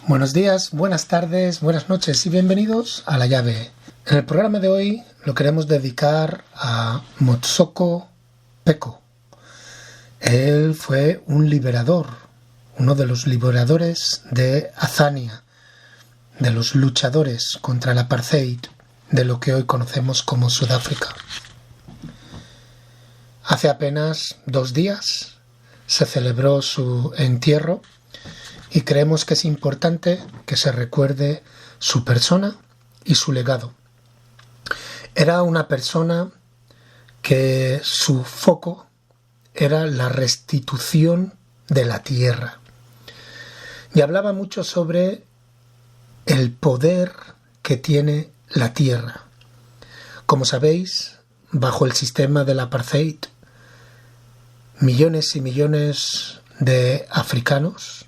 Buenos días, buenas tardes, buenas noches y bienvenidos a La Llave. En el programa de hoy lo queremos dedicar a Motsoko Peko. Él fue un liberador, uno de los liberadores de Azania, de los luchadores contra el apartheid, de lo que hoy conocemos como Sudáfrica. Hace apenas 2 días se celebró su entierro y creemos que es importante que se recuerde su persona y su legado. Era una persona que su foco era la restitución de la tierra. Y hablaba mucho sobre el poder que tiene la tierra. Como sabéis, bajo el sistema del apartheid, millones y millones de africanos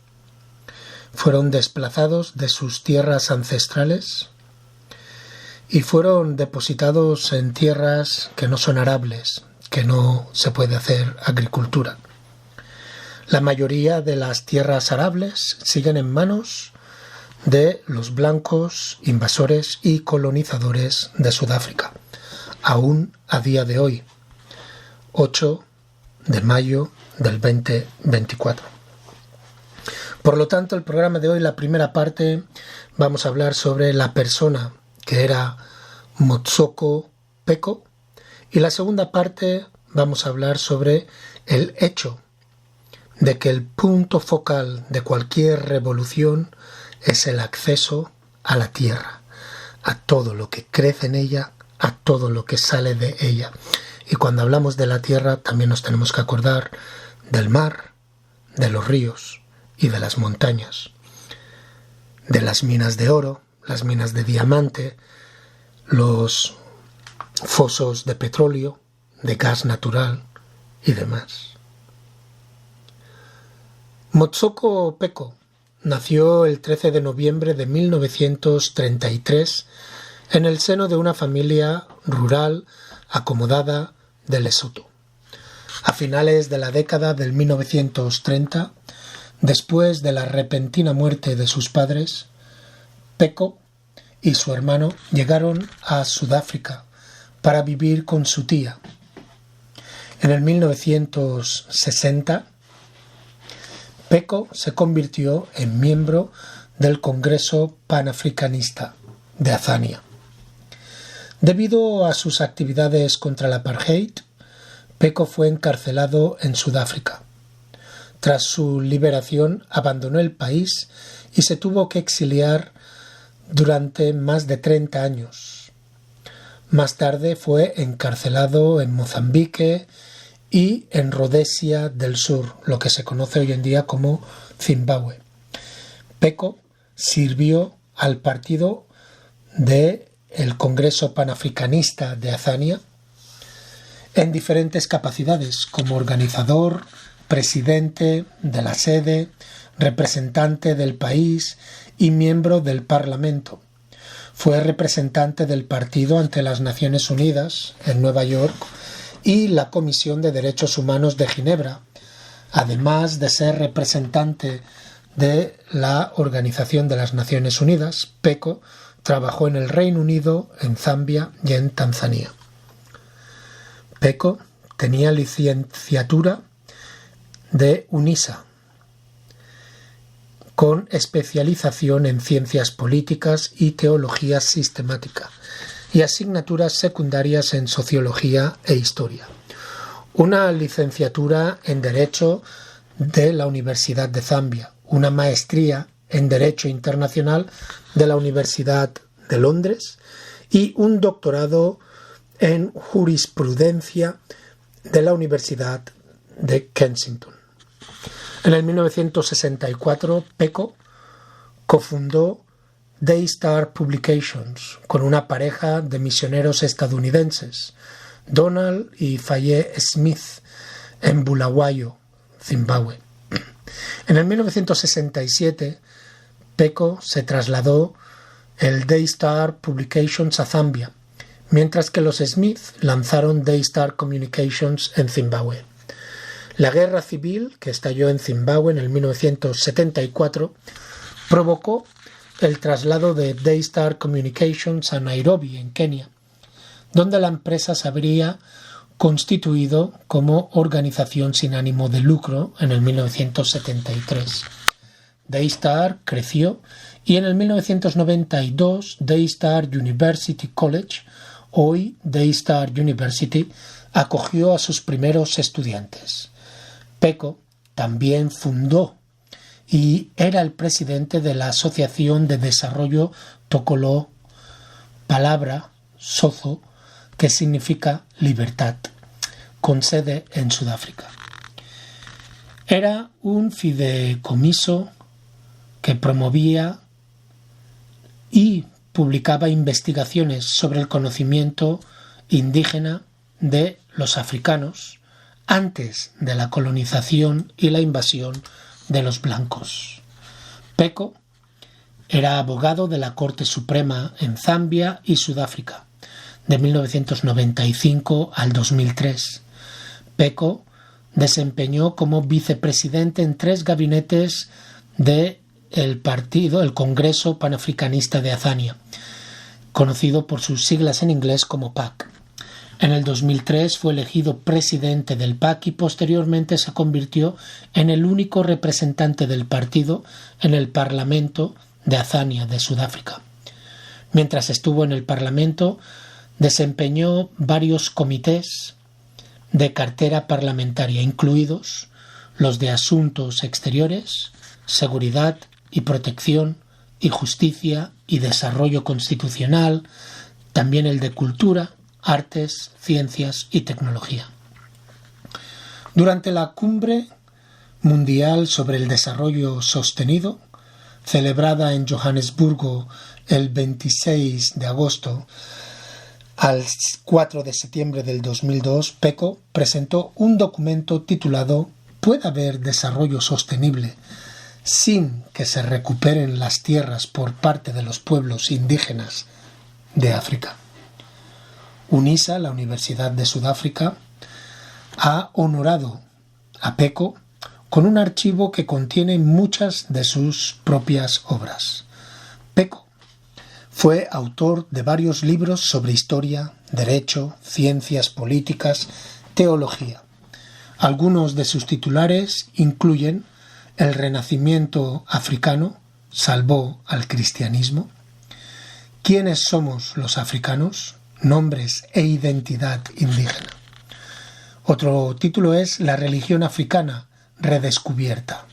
fueron desplazados de sus tierras ancestrales y fueron depositados en tierras que no son arables, que no se puede hacer agricultura. La mayoría de las tierras arables siguen en manos de los blancos invasores y colonizadores de Sudáfrica, aún a día de hoy, 8 de mayo del 2024. Por lo tanto, el programa de hoy, la primera parte, vamos a hablar sobre la persona que era Motsoko Peko, y la segunda parte vamos a hablar sobre el hecho de que el punto focal de cualquier revolución es el acceso a la tierra, a todo lo que crece en ella, a todo lo que sale de ella. Y cuando hablamos de la tierra también nos tenemos que acordar del mar, de los ríos y de las montañas, de las minas de oro, las minas de diamante, los fosos de petróleo, de gas natural y demás. Motsoko Peko nació el 13 de noviembre de 1933 en el seno de una familia rural acomodada de Lesoto. A finales de la década del 1930, después de la repentina muerte de sus padres, Peko y su hermano llegaron a Sudáfrica para vivir con su tía. En el 1960, Peko se convirtió en miembro del Congreso Panafricanista de Azania. Debido a sus actividades contra el apartheid, Peko fue encarcelado en Sudáfrica. Tras su liberación, abandonó el país y se tuvo que exiliar durante más de 30 años. Más tarde fue encarcelado en Mozambique y en Rodesia del Sur, lo que se conoce hoy en día como Zimbabue. Peko sirvió al partido del Congreso Panafricanista de Azania en diferentes capacidades, como organizador, presidente de la sede, representante del país y miembro del Parlamento. Fue representante del partido ante las Naciones Unidas en Nueva York y la Comisión de Derechos Humanos de Ginebra, además de ser representante de la Organización de las Naciones Unidas. Peko trabajó en el Reino Unido, en Zambia y en Tanzania. Peko tenía licenciatura de UNISA, con especialización en ciencias políticas y teología sistemática, y asignaturas secundarias en sociología e historia. Una licenciatura en Derecho de la Universidad de Zambia, una maestría en Derecho Internacional de la Universidad de Londres y un doctorado en Jurisprudencia de la Universidad de Kensington. En el 1964, Peko cofundó Daystar Publications con una pareja de misioneros estadounidenses, Donald y Faye Smith, en Bulawayo, Zimbabue. En el 1967, Peko se trasladó el Daystar Publications a Zambia, mientras que los Smith lanzaron Daystar Communications en Zimbabue. La guerra civil que estalló en Zimbabue en el 1974 provocó el traslado de Daystar Communications a Nairobi, en Kenia, donde la empresa se habría constituido como organización sin ánimo de lucro en el 1973. Daystar creció y en el 1992 Daystar University College, hoy Daystar University, acogió a sus primeros estudiantes. Peko también fundó y era el presidente de la Asociación de Desarrollo Tokolo, palabra Sozo, que significa libertad, con sede en Sudáfrica. Era un fideicomiso que promovía y publicaba investigaciones sobre el conocimiento indígena de los africanos antes de la colonización y la invasión de los blancos. Peko era abogado de la Corte Suprema en Zambia y Sudáfrica de 1995 al 2003. Peko desempeñó como vicepresidente en 3 gabinetes del Congreso Panafricanista de Azania, conocido por sus siglas en inglés como PAC. En el 2003 fue elegido presidente del PAC y posteriormente se convirtió en el único representante del partido en el Parlamento de Azania de Sudáfrica. Mientras estuvo en el Parlamento, desempeñó varios comités de cartera parlamentaria, incluidos los de Asuntos Exteriores, Seguridad y Protección y Justicia y Desarrollo Constitucional, también el de Cultura, Artes, Ciencias y Tecnología. Durante la Cumbre Mundial sobre el Desarrollo Sostenido, celebrada en Johannesburgo el 26 de agosto al 4 de septiembre del 2002, Peko presentó un documento titulado ¿Puede haber desarrollo sostenible sin que se recuperen las tierras por parte de los pueblos indígenas de África? UNISA, la Universidad de Sudáfrica, ha honorado a Peko con un archivo que contiene muchas de sus propias obras. Peko fue autor de varios libros sobre historia, derecho, ciencias políticas, teología. Algunos de sus titulares incluyen El renacimiento africano salvó al cristianismo, ¿Quiénes somos los africanos? Nombres e identidad indígena. Otro título es La religión africana redescubierta.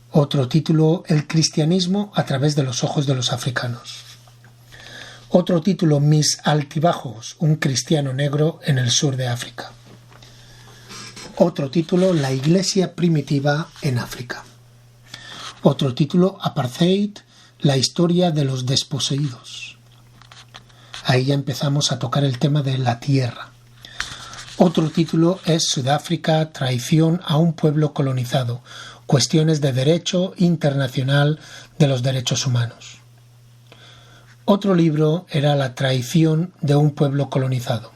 Otro título, El cristianismo a través de los ojos de los africanos. Otro título, Mis altibajos, un cristiano negro en el sur de África. Otro título, La iglesia primitiva en África. Otro título, Apartheid, la historia de los desposeídos. Ahí ya empezamos a tocar el tema de la tierra. Otro título es Sudáfrica, traición a un pueblo colonizado, cuestiones de derecho internacional de los derechos humanos. Otro libro era La traición de un pueblo colonizado.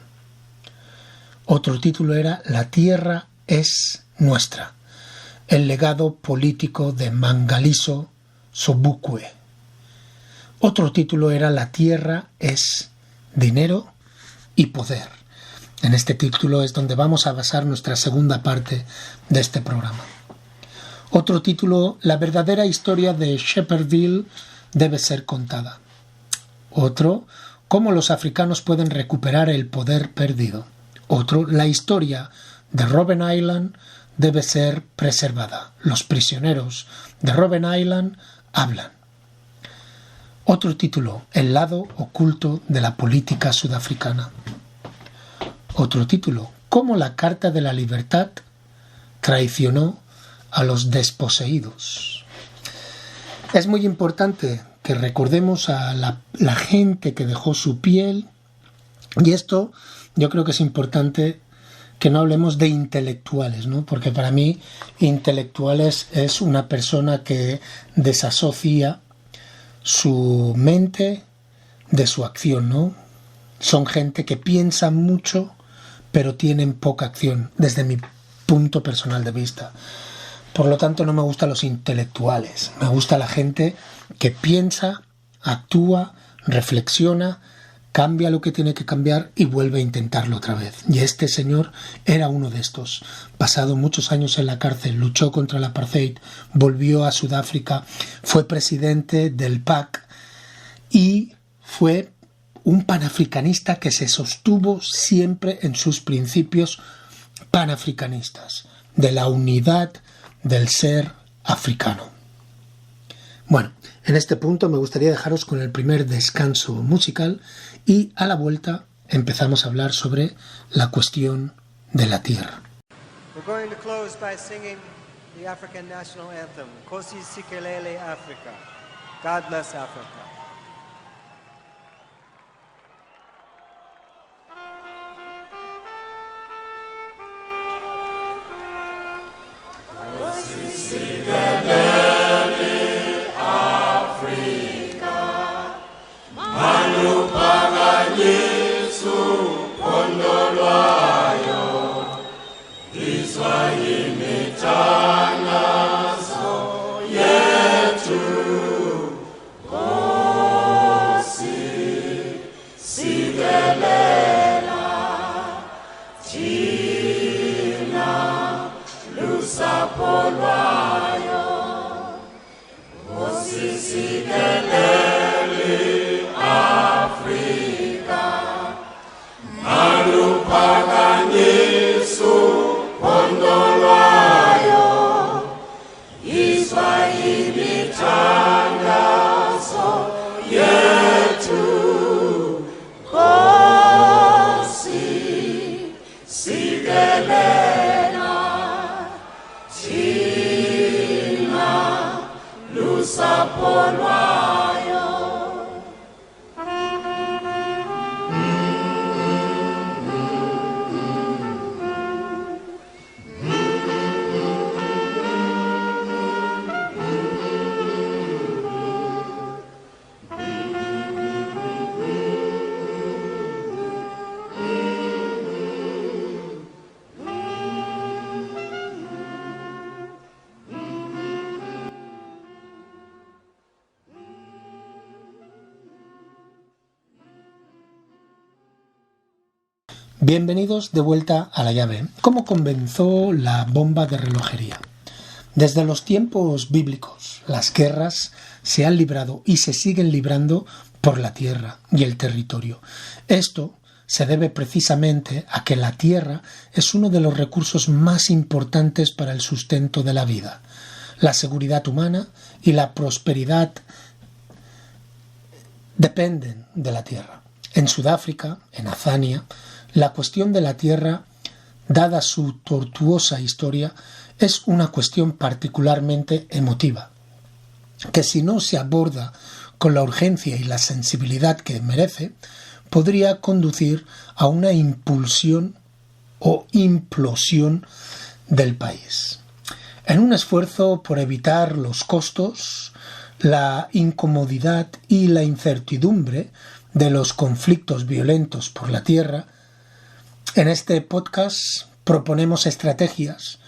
Otro título era La tierra es nuestra, el legado político de Mangaliso Sobukwe. Otro título era La tierra es dinero y poder. En este título es donde vamos a basar nuestra segunda parte de este programa. Otro título, La verdadera historia de Shepherdville debe ser contada. Otro, Cómo los africanos pueden recuperar el poder perdido. Otro, La historia de Robben Island debe ser preservada. Los prisioneros de Robben Island hablan. Otro título, El lado oculto de la política sudafricana. Otro título, Cómo la Carta de la Libertad traicionó a los desposeídos. Es muy importante que recordemos a la gente que dejó su piel, y esto yo creo que es importante que no hablemos de intelectuales, ¿no? Porque para mí intelectuales es una persona que desasocia su mente de su acción, ¿no? Son gente que piensa mucho pero tienen poca acción, desde mi punto personal de vista. Por lo tanto, no me gustan los intelectuales. Me gusta la gente que piensa, actúa, reflexiona, cambia lo que tiene que cambiar y vuelve a intentarlo otra vez. Y este señor era uno de estos. Pasado muchos años en la cárcel, luchó contra el apartheid, volvió a Sudáfrica, fue presidente del PAC y fue un panafricanista que se sostuvo siempre en sus principios panafricanistas, de la unidad del ser africano. Bueno, en este punto me gustaría dejaros con el primer descanso musical y a la vuelta empezamos a hablar sobre la cuestión de la tierra. We're going to close by singing the African national anthem, Nkosi Sikelel' Africa. God bless Africa. Bienvenidos de vuelta a la llave. ¿Cómo comenzó la bomba de relojería? Desde los tiempos bíblicos, las guerras se han librado y se siguen librando por la tierra y el territorio. Esto se debe precisamente a que la tierra es uno de los recursos más importantes para el sustento de la vida. La seguridad humana y la prosperidad dependen de la tierra. En Sudáfrica, en Azania, la cuestión de la tierra, dada su tortuosa historia, es una cuestión particularmente emotiva, que si no se aborda con la urgencia y la sensibilidad que merece, podría conducir a una impulsión o implosión del país. En un esfuerzo por evitar los costos, la incomodidad y la incertidumbre de los conflictos violentos por la tierra, en este podcast proponemos estrategias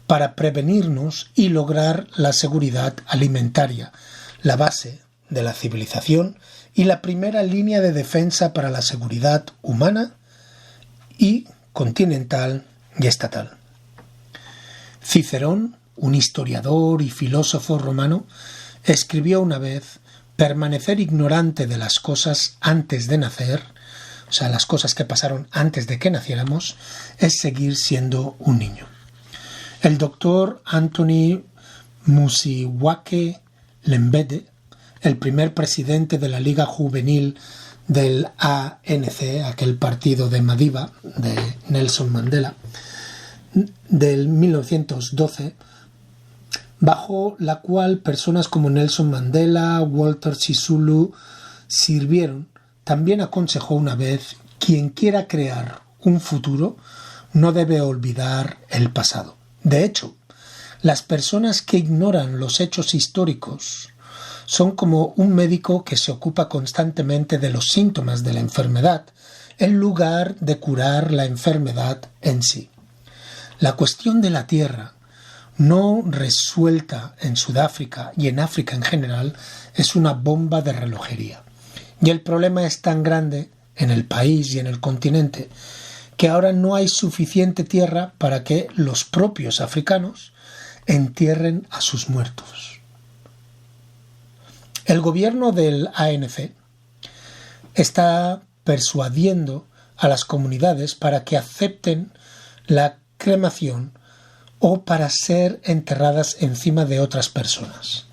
para prevenirnos y lograr la seguridad alimentaria, la base de la civilización y la primera línea de defensa para la seguridad humana y continental y estatal. Cicerón, un historiador y filósofo romano, escribió una vez: permanecer ignorante de las cosas antes de nacer, o sea, las cosas que pasaron antes de que naciéramos, es seguir siendo un niño. El doctor Anthony Mosiwake Lembede, el primer presidente de la Liga Juvenil del ANC, aquel partido de Madiba, de Nelson Mandela, del 1912, bajo la cual personas como Nelson Mandela, Walter Sisulu sirvieron, también aconsejó una vez: quien quiera crear un futuro no debe olvidar el pasado. De hecho, las personas que ignoran los hechos históricos son como un médico que se ocupa constantemente de los síntomas de la enfermedad, en lugar de curar la enfermedad en sí. La cuestión de la tierra, no resuelta en Sudáfrica y en África en general, es una bomba de relojería. Y el problema es tan grande en el país y en el continente que ahora no hay suficiente tierra para que los propios africanos entierren a sus muertos. El gobierno del ANC está persuadiendo a las comunidades para que acepten la cremación o para ser enterradas encima de otras personas.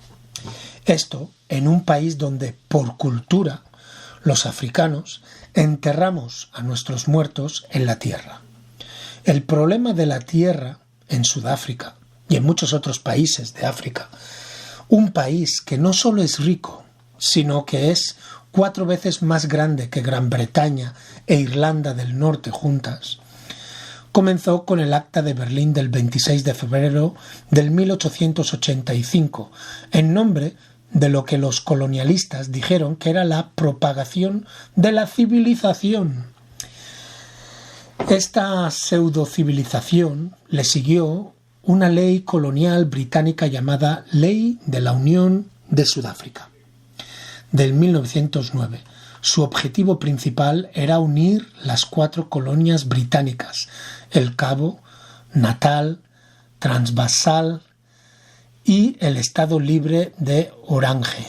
Esto en un país donde, por cultura, los africanos enterramos a nuestros muertos en la tierra. El problema de la tierra en Sudáfrica y en muchos otros países de África, un país que no solo es rico, sino que es 4 veces más grande que Gran Bretaña e Irlanda del Norte juntas, comenzó con el Acta de Berlín del 26 de febrero del 1885, en nombre de lo que los colonialistas dijeron que era la propagación de la civilización. Esta pseudocivilización le siguió una ley colonial británica llamada Ley de la Unión de Sudáfrica, del 1909. Su objetivo principal era unir las 4 colonias británicas, el Cabo, Natal, Transvaal y el Estado Libre de Orange,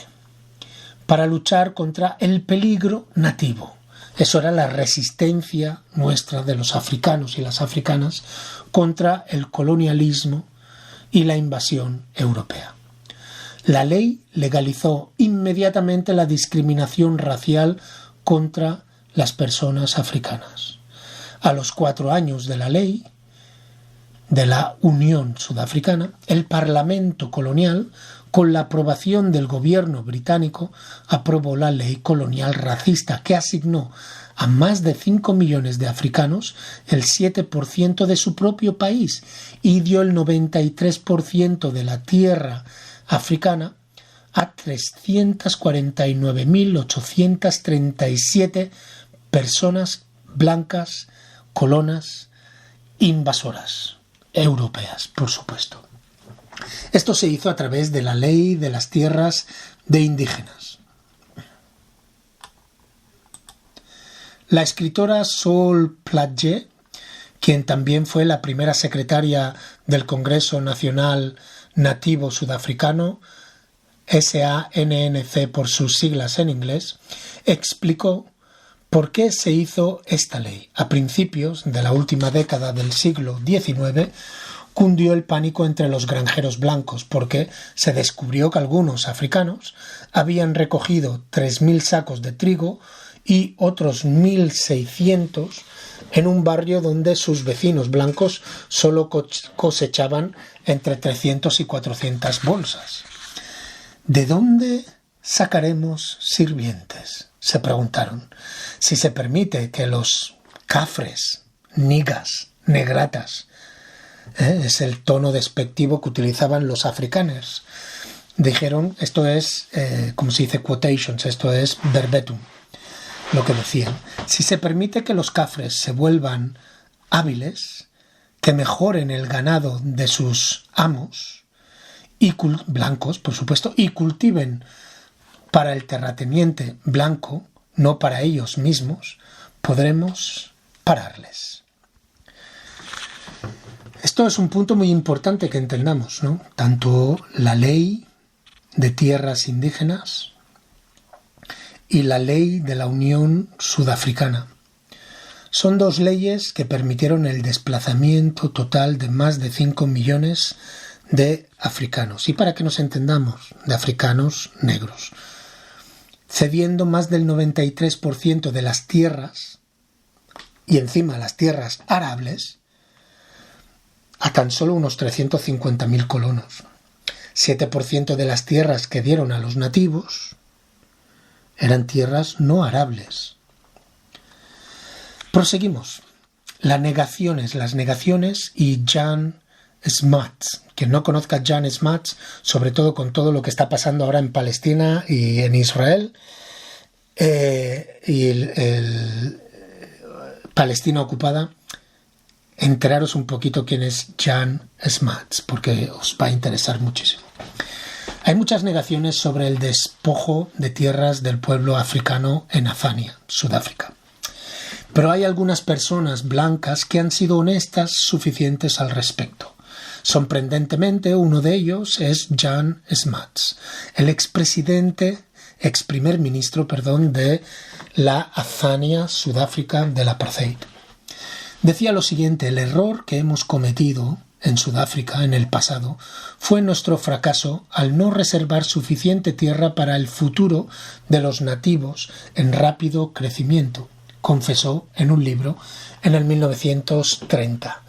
para luchar contra el peligro nativo. Eso era la resistencia nuestra de los africanos y las africanas contra el colonialismo y la invasión europea. La ley legalizó inmediatamente la discriminación racial contra las personas africanas. A los 4 años de la ley de la Unión Sudafricana, el Parlamento colonial, con la aprobación del gobierno británico, aprobó la ley colonial racista que asignó a más de 5 millones de africanos el 7% de su propio país y dio el 93% de la tierra africana a 349.837 personas blancas, colonas, invasoras, europeas, por supuesto. Esto se hizo a través de la ley de las tierras de indígenas. La escritora Sol Plaatje, quien también fue la primera secretaria del Congreso Nacional Nativo Sudafricano, SANNC por sus siglas en inglés, explicó por qué se hizo esta ley. A principios de la última década del siglo XIX, cundió el pánico entre los granjeros blancos porque se descubrió que algunos africanos habían recogido 3.000 sacos de trigo y otros 1.600 en un barrio donde sus vecinos blancos solo cosechaban entre 300 y 400 bolsas. ¿De dónde sacaremos sirvientes?, se preguntaron. Si se permite que los cafres, nigas, negratas, es el tono despectivo que utilizaban los afrikaners, dijeron, esto es, como se dice, quotations, esto es verbatim, lo que decían. Si se permite que los cafres se vuelvan hábiles, que mejoren el ganado de sus amos, y blancos, por supuesto, y cultiven para el terrateniente blanco, no para ellos mismos, podremos pararles. Esto es un punto muy importante que entendamos, ¿no? Tanto la ley de tierras indígenas y la ley de la Unión Sudafricana. Son 2 leyes que permitieron el desplazamiento total de más de 5 millones de africanos. Y para que nos entendamos, de africanos negros, cediendo más del 93% de las tierras, y encima las tierras arables, a tan solo unos 350.000 colonos. 7% de las tierras que dieron a los nativos eran tierras no arables. Proseguimos. Las negaciones y Jan Smuts. Quien no conozca a Jan Smuts, sobre todo con todo lo que está pasando ahora en Palestina y en Israel, y Palestina ocupada, enteraros un poquito quién es Jan Smuts, porque os va a interesar muchísimo. Hay muchas negaciones sobre el despojo de tierras del pueblo africano en Azania, Sudáfrica. Pero hay algunas personas blancas que han sido honestas suficientes al respecto. Sorprendentemente, uno de ellos es Jan Smuts, el ex primer ministro de la Azania, Sudáfrica, del apartheid. Decía lo siguiente: el error que hemos cometido en Sudáfrica en el pasado fue nuestro fracaso al no reservar suficiente tierra para el futuro de los nativos en rápido crecimiento, confesó en un libro en el 1930.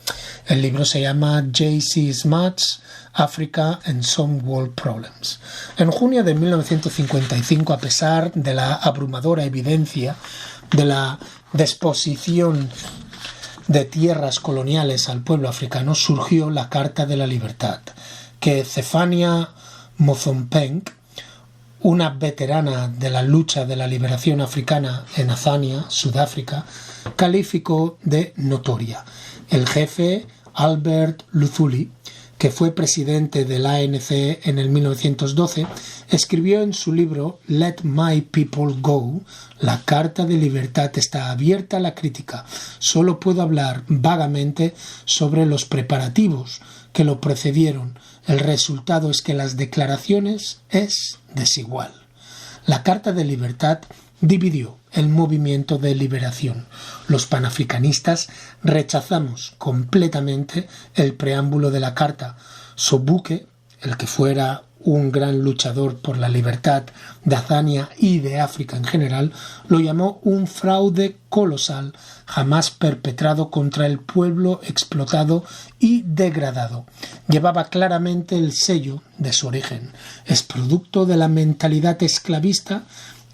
El libro se llama J.C. Smuts, Africa and Some World Problems. En junio de 1955, a pesar de la abrumadora evidencia de la disposición de tierras coloniales al pueblo africano, surgió la Carta de la Libertad, que Zephania Motsompeng, una veterana de la lucha de la liberación africana en Azania, Sudáfrica, calificó de notoria. El jefe Albert Luthuli, que fue presidente del ANC en el 1912, escribió en su libro Let My People Go: la Carta de Libertad está abierta a la crítica. Solo puedo hablar vagamente sobre los preparativos que lo precedieron. El resultado es que las declaraciones es desigual. La Carta de Libertad dividió el movimiento de liberación. Los panafricanistas rechazamos completamente el preámbulo de la Carta. Sobukwe, el que fuera un gran luchador por la libertad de Azania y de África en general, lo llamó un fraude colosal jamás perpetrado contra el pueblo explotado y degradado. Llevaba claramente el sello de su origen. Es producto de la mentalidad esclavista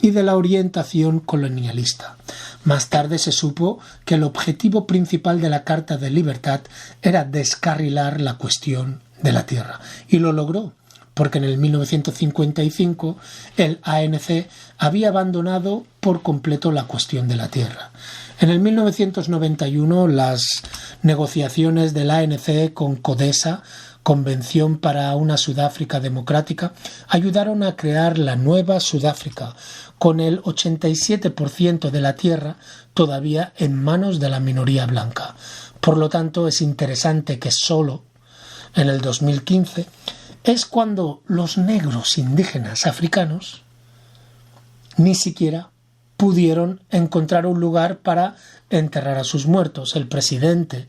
y de la orientación colonialista. Más tarde se supo que el objetivo principal de la Carta de Libertad era descarrilar la cuestión de la tierra, y lo logró, porque en el 1955 el ANC había abandonado por completo la cuestión de la tierra. En el 1991 las negociaciones del ANC con CODESA, Convención para una Sudáfrica Democrática, ayudaron a crear la nueva Sudáfrica, con el 87% de la tierra todavía en manos de la minoría blanca. Por lo tanto, es interesante que solo en el 2015 es cuando los negros indígenas africanos ni siquiera pudieron encontrar un lugar para enterrar a sus muertos. El presidente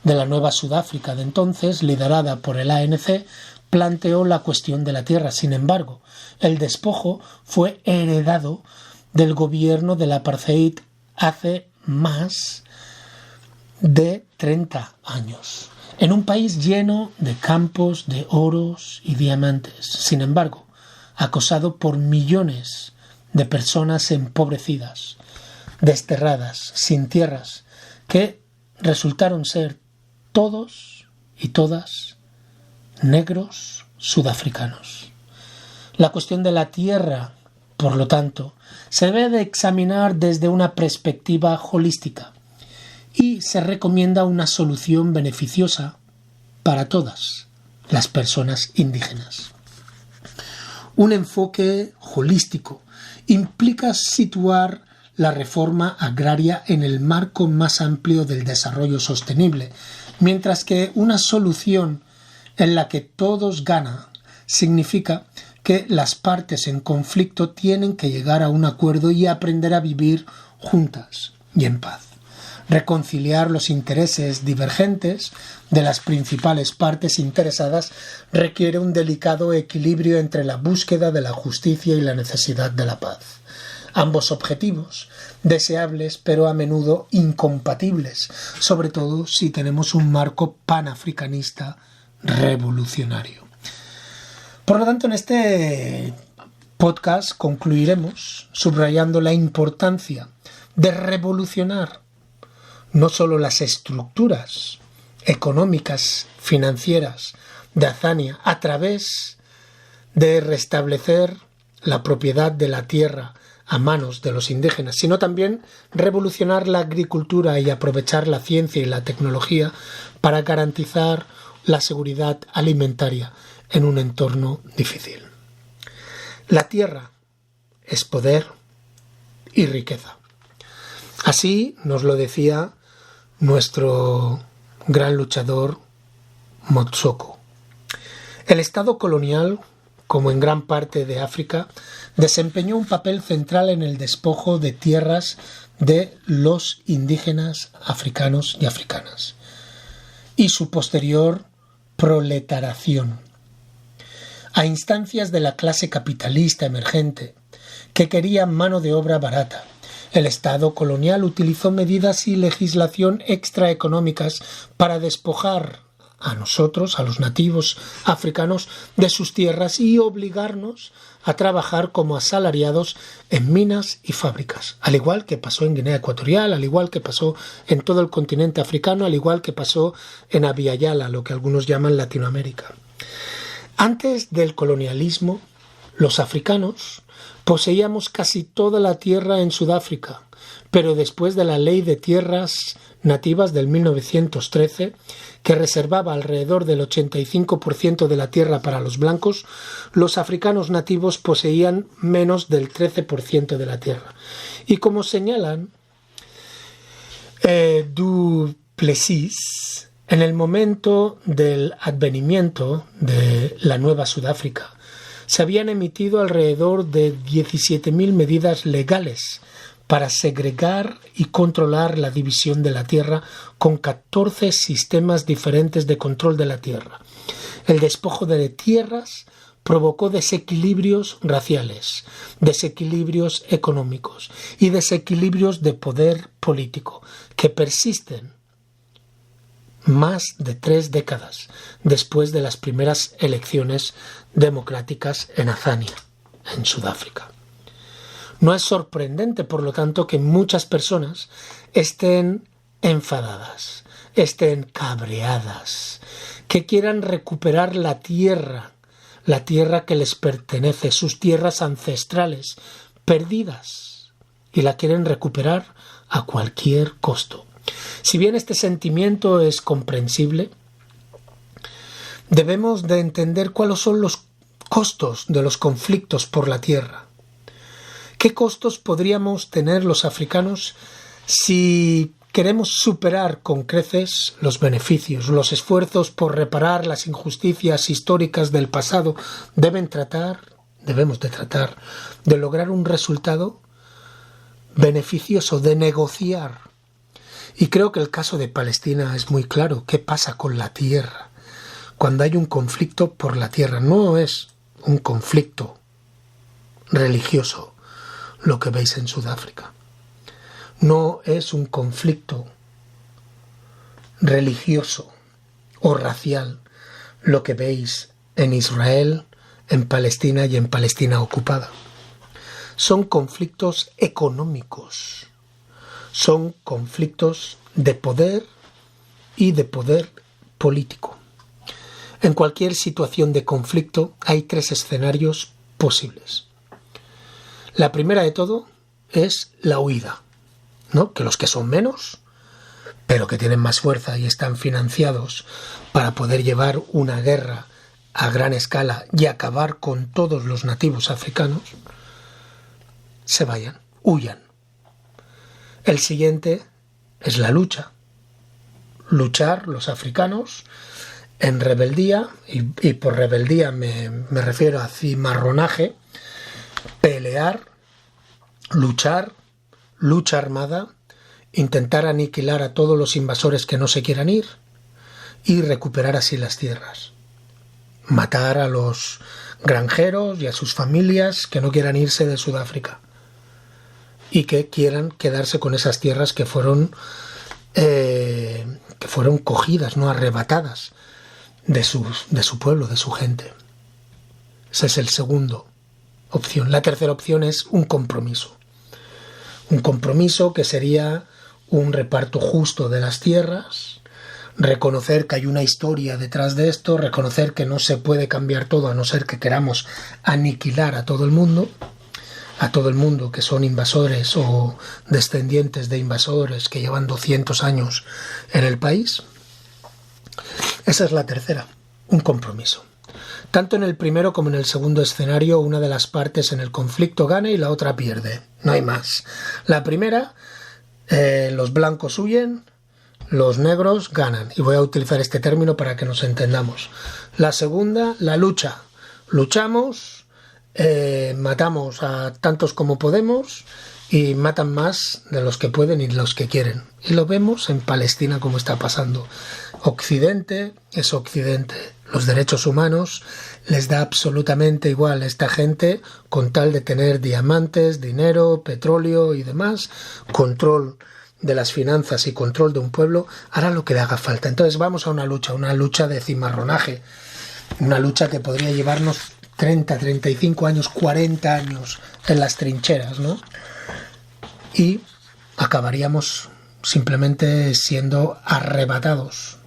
de la nueva Sudáfrica de entonces, liderada por el ANC, planteó la cuestión de la tierra. Sin embargo, el despojo fue heredado del gobierno del apartheid hace más de 30 años, en un país lleno de campos de oros y diamantes. Sin embargo, acosado por millones de personas empobrecidas, desterradas, sin tierras, que resultaron ser todos y todas negros sudafricanos. La cuestión de la tierra, por lo tanto, se debe de examinar desde una perspectiva holística y se recomienda una solución beneficiosa para todas las personas indígenas. Un enfoque holístico implica situar la reforma agraria en el marco más amplio del desarrollo sostenible, mientras que una solución en la que todos ganan significa que las partes en conflicto tienen que llegar a un acuerdo y aprender a vivir juntas y en paz. Reconciliar los intereses divergentes de las principales partes interesadas requiere un delicado equilibrio entre la búsqueda de la justicia y la necesidad de la paz. Ambos objetivos, deseables pero a menudo incompatibles, sobre todo si tenemos un marco panafricanista revolucionario. Por lo tanto, en este podcast concluiremos subrayando la importancia de revolucionar no solo las estructuras económicas, financieras de Azania a través de restablecer la propiedad de la tierra a manos de los indígenas, sino también revolucionar la agricultura y aprovechar la ciencia y la tecnología para garantizar la seguridad alimentaria en un entorno difícil. La tierra es poder y riqueza. Así nos lo decía nuestro gran luchador Motsoko. El Estado colonial, como en gran parte de África, desempeñó un papel central en el despojo de tierras de los indígenas africanos y africanas y su posterior proletarización, a instancias de la clase capitalista emergente que quería mano de obra barata. El Estado colonial utilizó medidas y legislación extraeconómicas para despojar a nosotros, a los nativos africanos, de sus tierras y obligarnos a trabajar como asalariados en minas y fábricas, al igual que pasó en Guinea Ecuatorial, al igual que pasó en todo el continente africano, al igual que pasó en Abya Yala, lo que algunos llaman Latinoamérica. Antes del colonialismo, los africanos poseíamos casi toda la tierra en Sudáfrica, pero después de la Ley de Tierras Nativas del 1913, que reservaba alrededor del 85% de la tierra para los blancos, los africanos nativos poseían menos del 13% de la tierra. Y como señalan Du Plessis, en el momento del advenimiento de la Nueva Sudáfrica, se habían emitido alrededor de 17.000 medidas legales para segregar y controlar la división de la tierra con 14 sistemas diferentes de control de la tierra. El despojo de tierras provocó desequilibrios raciales, desequilibrios económicos y desequilibrios de poder político que persisten más de 3 décadas después de las primeras elecciones democráticas en Azania, en Sudáfrica. No es sorprendente, por lo tanto, que muchas personas estén enfadadas, estén cabreadas, que quieran recuperar la tierra que les pertenece, sus tierras ancestrales, perdidas, y la quieren recuperar a cualquier costo. Si bien este sentimiento es comprensible, debemos de entender cuáles son los costos de los conflictos por la tierra. ¿Qué costos podríamos tener los africanos si queremos superar con creces los beneficios? Los esfuerzos por reparar las injusticias históricas del pasado debemos de tratar de lograr un resultado beneficioso, de negociar. Y creo que el caso de Palestina es muy claro. ¿Qué pasa con la tierra? Cuando hay un conflicto por la tierra, no es un conflicto religioso lo que veis en Sudáfrica. No es un conflicto religioso o racial lo que veis en Israel, en Palestina y en Palestina ocupada. Son conflictos económicos, son conflictos de poder y de poder político. En cualquier situación de conflicto hay 3 escenarios posibles. La primera de todo es la huida, ¿no? Que los que son menos, pero que tienen más fuerza y están financiados para poder llevar una guerra a gran escala y acabar con todos los nativos africanos, se vayan, huyan. El siguiente es la lucha. Luchar los africanos en rebeldía, y por rebeldía me refiero a cimarronaje, pelear, luchar, lucha armada, intentar aniquilar a todos los invasores que no se quieran ir y recuperar así las tierras. Matar a los granjeros y a sus familias que no quieran irse de Sudáfrica y que quieran quedarse con esas tierras que fueron cogidas, no arrebatadas de su pueblo, de su gente. Ese es el segundo opción. La tercera opción es un compromiso. Un compromiso que sería un reparto justo de las tierras, reconocer que hay una historia detrás de esto, reconocer que no se puede cambiar todo a no ser que queramos aniquilar a todo el mundo, a todo el mundo que son invasores o descendientes de invasores que llevan 200 años en el país. Esa es la tercera, un compromiso. Tanto en el primero como en el segundo escenario, una de las partes en el conflicto gana y la otra pierde. No hay más. La primera, los blancos huyen, los negros ganan. Y voy a utilizar este término para que nos entendamos. La segunda, la lucha. Luchamos, matamos a tantos como podemos y matan más de los que pueden y los que quieren. Y lo vemos en Palestina como está pasando. Occidente es Occidente. Los derechos humanos les da absolutamente igual a esta gente con tal de tener diamantes, dinero, petróleo y demás, control de las finanzas y control de un pueblo, hará lo que le haga falta. Entonces vamos a una lucha de cimarronaje, una lucha que podría llevarnos 30, 35 años, 40 años en las trincheras, ¿no? Y acabaríamos simplemente siendo arrebatados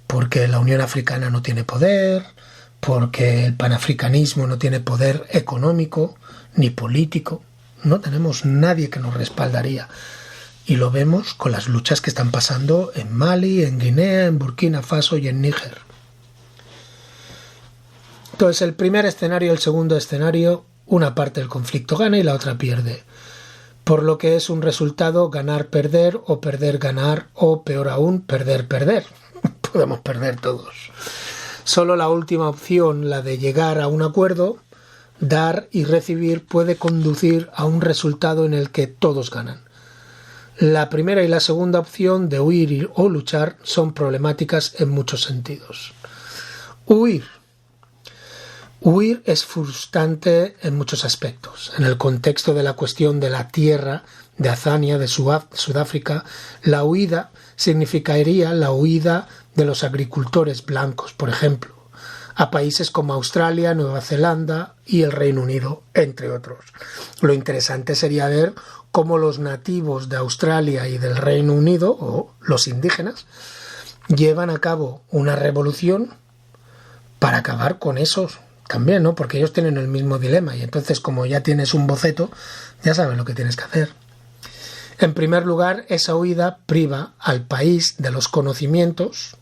porque la Unión Africana no tiene poder, porque el panafricanismo no tiene poder económico ni político. No tenemos nadie que nos respaldaría. Y lo vemos con las luchas que están pasando en Mali, en Guinea, en Burkina Faso y en Níger. Entonces, el primer escenario y el segundo escenario, una parte del conflicto gana y la otra pierde. Por lo que es un resultado ganar-perder o perder-ganar o, peor aún, perder-perder. Podemos perder todos. Solo la última opción, la de llegar a un acuerdo, dar y recibir, puede conducir a un resultado en el que todos ganan. La primera y la segunda opción de huir o luchar son problemáticas en muchos sentidos. Huir es frustrante en muchos aspectos. En el contexto de la cuestión de la tierra de Azania, de Sudáfrica, la huida significaría la huida de los agricultores blancos, por ejemplo, a países como Australia, Nueva Zelanda y el Reino Unido, entre otros. Lo interesante sería ver cómo los nativos de Australia y del Reino Unido, o los indígenas, llevan a cabo una revolución para acabar con esos también, ¿no? Porque ellos tienen el mismo dilema y entonces, como ya tienes un boceto, ya sabes lo que tienes que hacer. En primer lugar, esa huida priva al país de los conocimientos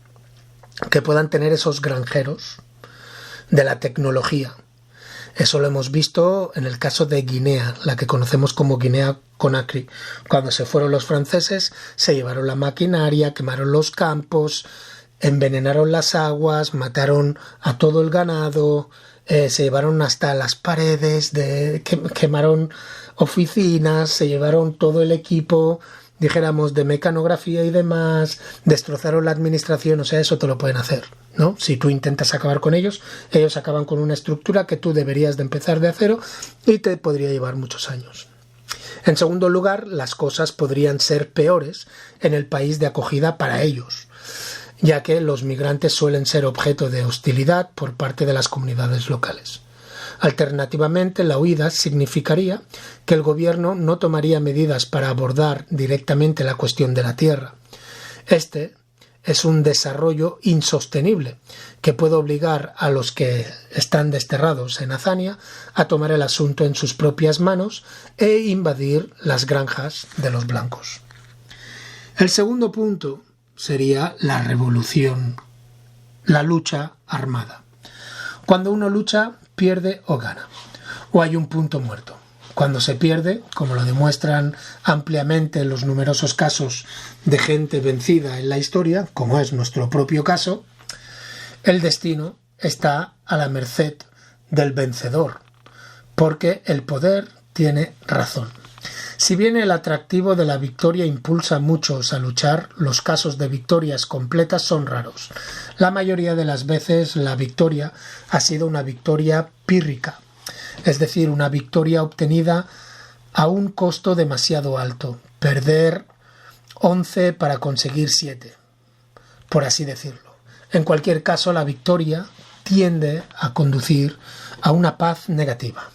que puedan tener esos granjeros, de la tecnología. Eso lo hemos visto en el caso de Guinea, la que conocemos como Guinea-Conakry. Cuando se fueron los franceses, se llevaron la maquinaria, quemaron los campos, envenenaron las aguas, mataron a todo el ganado, se llevaron hasta las paredes, quemaron oficinas, se llevaron todo el equipo, dijéramos, de mecanografía y demás, destrozaron la administración. O sea, eso te lo pueden hacer, ¿no? Si tú intentas acabar con ellos, ellos acaban con una estructura que tú deberías de empezar de cero y te podría llevar muchos años. En segundo lugar, las cosas podrían ser peores en el país de acogida para ellos, ya que los migrantes suelen ser objeto de hostilidad por parte de las comunidades locales. Alternativamente, la huida significaría que el gobierno no tomaría medidas para abordar directamente la cuestión de la tierra. Este es un desarrollo insostenible que puede obligar a los que están desterrados en Azania a tomar el asunto en sus propias manos e invadir las granjas de los blancos. El segundo punto sería la revolución, la lucha armada. Cuando uno lucha, pierde o gana, o hay un punto muerto. Cuando se pierde, como lo demuestran ampliamente los numerosos casos de gente vencida en la historia, como es nuestro propio caso, el destino está a la merced del vencedor, porque el poder tiene razón. Si bien el atractivo de la victoria impulsa a muchos a luchar, los casos de victorias completas son raros. La mayoría de las veces la victoria ha sido una victoria pírrica, es decir, una victoria obtenida a un costo demasiado alto, perder 11 para conseguir 7, por así decirlo. En cualquier caso, la victoria tiende a conducir a una paz negativa,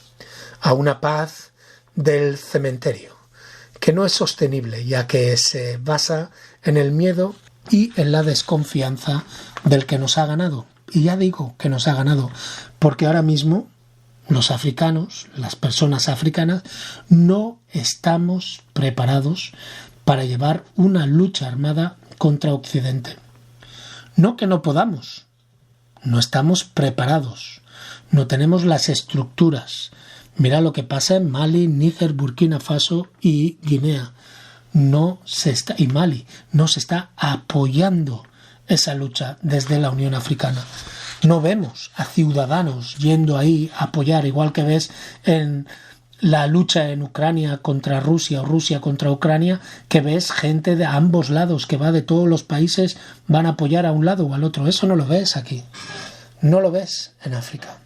a una paz del cementerio, que no es sostenible, ya que se basa en el miedo y en la desconfianza del que nos ha ganado. Y ya digo que nos ha ganado, porque ahora mismo los africanos, las personas africanas, no estamos preparados para llevar una lucha armada contra Occidente. No que no podamos, no estamos preparados, no tenemos las estructuras. Mira lo que pasa en Mali, Níger, Burkina Faso y Guinea. Y Mali no se está apoyando esa lucha desde la Unión Africana. No vemos a ciudadanos yendo ahí a apoyar, igual que ves en la lucha en Ucrania contra Rusia o Rusia contra Ucrania, que ves gente de ambos lados, que va de todos los países, van a apoyar a un lado o al otro. Eso no lo ves aquí, no lo ves en África.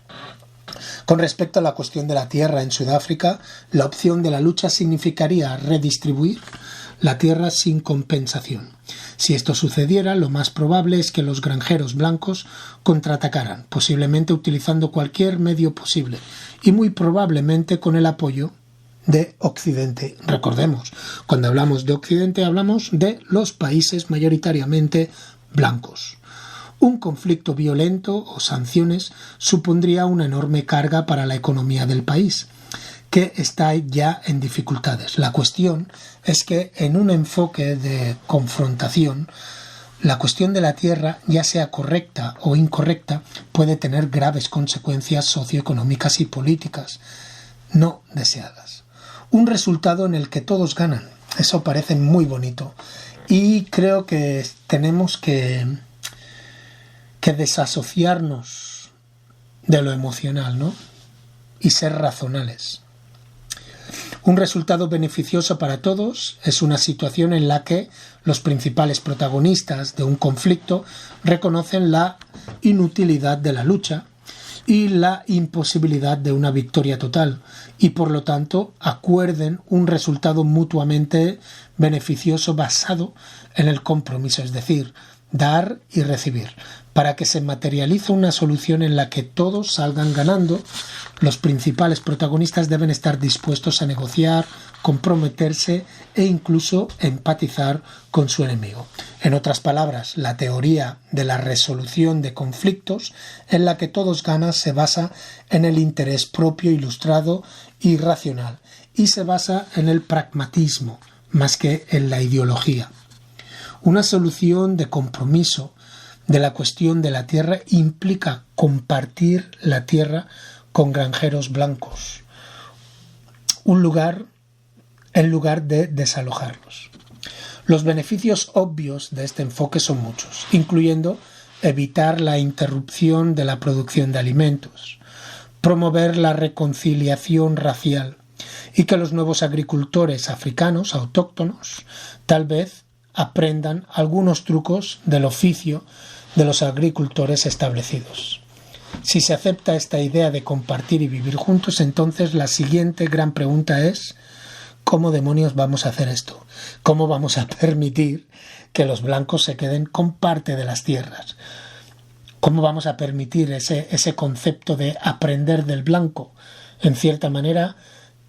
Con respecto a la cuestión de la tierra en Sudáfrica, la opción de la lucha significaría redistribuir la tierra sin compensación. Si esto sucediera, lo más probable es que los granjeros blancos contraatacaran, posiblemente utilizando cualquier medio posible y muy probablemente con el apoyo de Occidente. Recordemos, cuando hablamos de Occidente hablamos de los países mayoritariamente blancos. Un conflicto violento o sanciones supondría una enorme carga para la economía del país, que está ya en dificultades. La cuestión es que en un enfoque de confrontación, la cuestión de la tierra, ya sea correcta o incorrecta, puede tener graves consecuencias socioeconómicas y políticas no deseadas. Un resultado en el que todos ganan. Eso parece muy bonito. Y creo que tenemos que desasociarnos de lo emocional, ¿no? Y ser racionales. Un resultado beneficioso para todos es una situación en la que los principales protagonistas de un conflicto reconocen la inutilidad de la lucha y la imposibilidad de una victoria total y por lo tanto acuerden un resultado mutuamente beneficioso basado en el compromiso, es decir, dar y recibir. Para que se materialice una solución en la que todos salgan ganando, los principales protagonistas deben estar dispuestos a negociar, comprometerse e incluso empatizar con su enemigo. En otras palabras, la teoría de la resolución de conflictos en la que todos ganan se basa en el interés propio ilustrado y racional y se basa en el pragmatismo más que en la ideología. Una solución de compromiso de la cuestión de la tierra implica compartir la tierra con granjeros blancos, en lugar de desalojarlos. Los beneficios obvios de este enfoque son muchos, incluyendo evitar la interrupción de la producción de alimentos, promover la reconciliación racial y que los nuevos agricultores africanos autóctonos tal vez aprendan algunos trucos del oficio de los agricultores establecidos. Si se acepta esta idea de compartir y vivir juntos, entonces la siguiente gran pregunta es ¿cómo demonios vamos a hacer esto? ¿Cómo vamos a permitir que los blancos se queden con parte de las tierras? ¿Cómo vamos a permitir ese concepto de aprender del blanco? En cierta manera